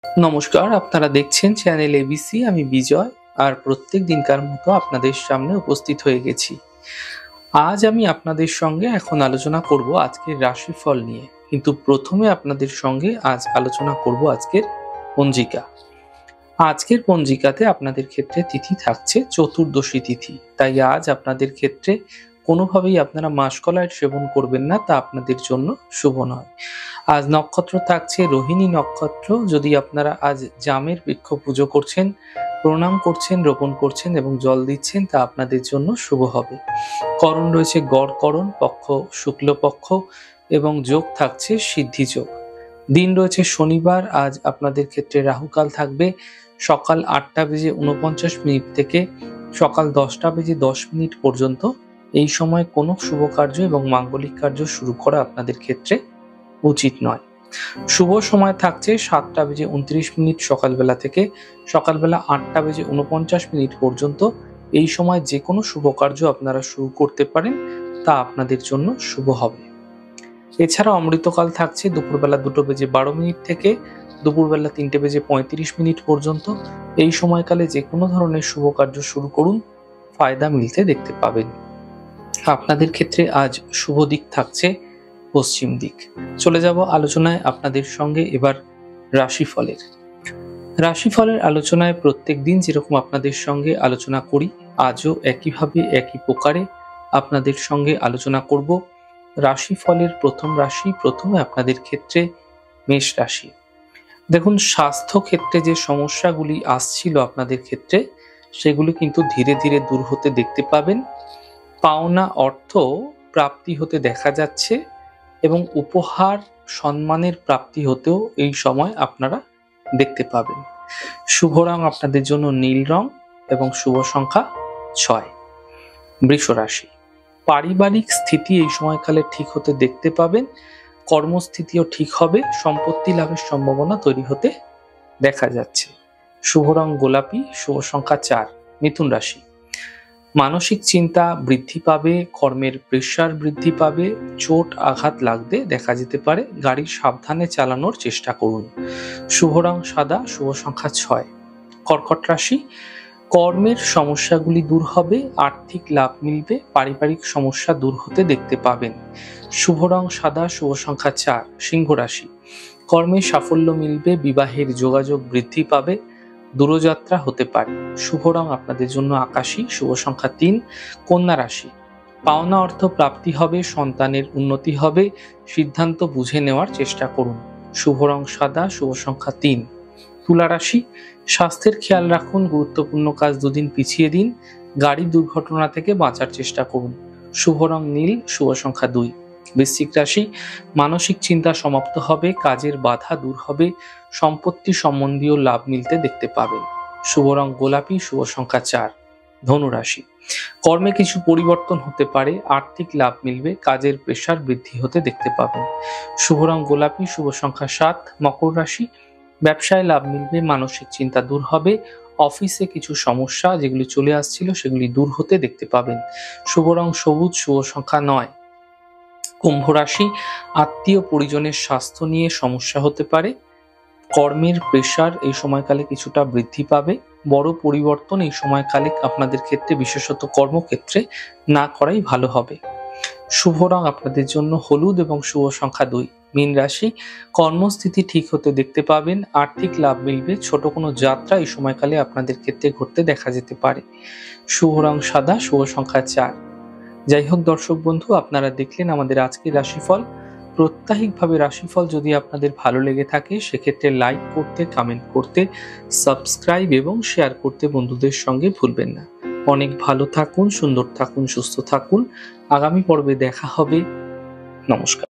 নমস্কার, আপনারা দেখছেন চ্যানেল এবিসি। আমি বিজয়, আর প্রত্যেক দিনকার মতো আপনাদের সামনে উপস্থিত হয়ে গেছি। আজ আমি আপনাদের সঙ্গে এখন আলোচনা করব আজকের রাশিফল নিয়ে, কিন্তু প্রথমে আপনাদের সঙ্গে আজ আলোচনা করব আজকের পঞ্জিকা। আজকের পঞ্জিকাতে আপনাদের ক্ষেত্রে তিথি থাকছে চতুর্দশী তিথি, তাই আজ আপনাদের ক্ষেত্রে কোনোভাবেই আপনারা মাসকলাইট সেবন করবেন না, তা আপনাদের জন্য শুভ নয়। আজ নক্ষত্র থাকছে রোহিণী নক্ষত্র। যদি আপনারা আজ জামের বৃক্ষ পুজো করছেন, প্রণাম করছেন, রোপণ করছেন এবং জল দিচ্ছেন, তা আপনাদের জন্য শুভ হবে। করণ রয়েছে গড়করণ, পক্ষ শুক্লপক্ষ এবং যোগ থাকছে সিদ্ধি যোগ। দিন রয়েছে শনিবার। আজ আপনাদের ক্ষেত্রে রাহুকাল থাকবে সকাল 8:49 থেকে সকাল 10:10 পর্যন্ত। এই সময় কোনো শুভ কার্য এবং মাঙ্গলিক কার্য শুরু করা আপনাদের ক্ষেত্রে উচিত নয়। শুভ সময় থাকছে 7:29 সকালবেলা থেকে সকালবেলা 8:49 পর্যন্ত। এই সময় যে কোনো শুভ কার্য আপনারা শুরু করতে পারেন, তা আপনাদের জন্য শুভ হবে। এছাড়া অমৃতকাল থাকছে দুপুরবেলা 2:12 থেকে দুপুরবেলা 3:35 পর্যন্ত। এই সময়কালে যে কোনো ধরনের শুভ কার্য শুরু করুন, ফায়দা মিলতে দেখতে পাবেন। আপনাদের ক্ষেত্রে আজ শুভ দিক থাকছে পশ্চিম দিক। চলে যাব আলোচনায় আপনাদের সঙ্গে এবার রাশিফলের। রাশিফলের আলোচনায় প্রত্যেক দিন যেরকম আপনাদের সঙ্গে আলোচনা করি, আজও একইভাবে একই প্রকারে আপনাদের সঙ্গে আলোচনা করব। রাশিফলের প্রথম রাশি, প্রথমে আপনাদের ক্ষেত্রে মেষ রাশি। দেখুন, স্বাস্থ্য ক্ষেত্রে যে সমস্যাগুলি আসছিল আপনাদের ক্ষেত্রে, সেগুলি কিন্তু ধীরে ধীরে দূর হতে দেখতে পাবেন। পাওনা অর্থ প্রাপ্তি হতে দেখা যাচ্ছে এবং উপহার সম্মানের প্রাপ্তি হতেও এই সময় আপনারা দেখতে পাবেন। শুভ রং আপনাদের জন্য নীল রং এবং শুভ সংখ্যা 6। বৃষ রাশি। পারিবারিক স্থিতি এই সময়কালে ঠিক হতে দেখতে পাবেন। কর্মস্থিতিও ঠিক হবে। সম্পত্তি লাভের সম্ভাবনা তৈরি হতে দেখা যাচ্ছে। শুভ রং গোলাপি, শুভ সংখ্যা 4। মিথুন রাশি। মানসিক চিন্তা বৃদ্ধি পাবে, কর্মের প্রেসার বৃদ্ধি পাবে, চোট আঘাত লাগতে দেখা যেতে পারে। গাড়ি সাবধানে চালানোর চেষ্টা করুন। শুভ রং সাদা, শুভ সংখ্যা 6। কর্কট রাশি। কর্মের সমস্যাগুলি দূর হবে, আর্থিক লাভ মিলবে, পারিবারিক সমস্যা দূর হতে দেখতে পাবেন। শুভ রং সাদা, শুভ সংখ্যা 4। সিংহ রাশি। কর্মে সাফল্য মিলবে, বিবাহের যোগাযোগ বৃদ্ধি পাবে, দূরযাত্রা হতে পারে। শুভ রং আপনাদের জন্য আকাশী, শুভ সংখ্যা 3। কন্যা রাশি। পাওনা অর্থ প্রাপ্তি হবে, সন্তানের উন্নতি হবে, সিদ্ধান্ত বুঝে নেওয়ার চেষ্টা করুন। শুভ রং সাদা, শুভ সংখ্যা 3। তুলা রাশি। স্বাস্থ্যের খেয়াল রাখুন, গুরুত্বপূর্ণ কাজ দুদিন পিছিয়ে দিন, গাড়ি দুর্ঘটনা থেকে বাঁচার চেষ্টা করুন। শুভ রং নীল, শুভ সংখ্যা 2। বৃশ্চিক রাশি। মানসিক চিন্তা সমাপ্ত হবে, কাজের বাধা দূর হবে, সম্পত্তি সম্বন্ধীয় লাভ মিলতে দেখতে পাবেন। শুভ রং গোলাপি, শুভ সংখ্যা 4। ধনু রাশি। কর্মে কিছু পরিবর্তন হতে পারে, আর্থিক লাভ মিলবে, কাজের প্রেসার বৃদ্ধি হতে দেখতে পাবেন। শুভ রং গোলাপি, শুভ সংখ্যা 7। মকর রাশি। ব্যবসায় লাভ মিলবে, মানসিক চিন্তা দূর হবে, অফিসে কিছু সমস্যা যেগুলি চলে আসছিল সেগুলি দূর হতে দেখতে পাবেন। শুভ রং সবুজ, শুভ সংখ্যা 9। কুম্ভ রাশি। আত্মীয় পরিজনের স্বাস্থ্য নিয়ে সমস্যা হতে পারে, কর্মের প্রেসার এই সময়কালে কিছুটা বৃদ্ধি পাবে। বড় পরিবর্তন এই সময়কালে আপনাদের ক্ষেত্রে, বিশেষত কর্মক্ষেত্রে না করাই ভালো হবে। শুভ রং আপনাদের জন্য হলুদ এবং শুভ সংখ্যা 2। মীন রাশি। কর্মস্থিতি ঠিক হতে দেখতে পাবেন, আর্থিক লাভ মিলবে, ছোট কোনো যাত্রা এই সময়কালে আপনাদের ক্ষেত্রে ঘটতে দেখা যেতে পারে। শুভ রং সাদা, শুভ সংখ্যা 4। যাই হোক দর্শক বন্ধু, আপনারা দেখলেন আমাদের আজকের রাশিফল। প্রত্যাহিকভাবে রাশিফল যদি আপনাদের ভালো লেগে থাকে, সেক্ষেত্রে লাইক করতে, কমেন্ট করতে, সাবস্ক্রাইব এবং শেয়ার করতে বন্ধুদের সঙ্গে ভুলবেন না। অনেক ভালো থাকুন, সুন্দর থাকুন, সুস্থ থাকুন। আগামী পর্বে দেখা হবে। নমস্কার।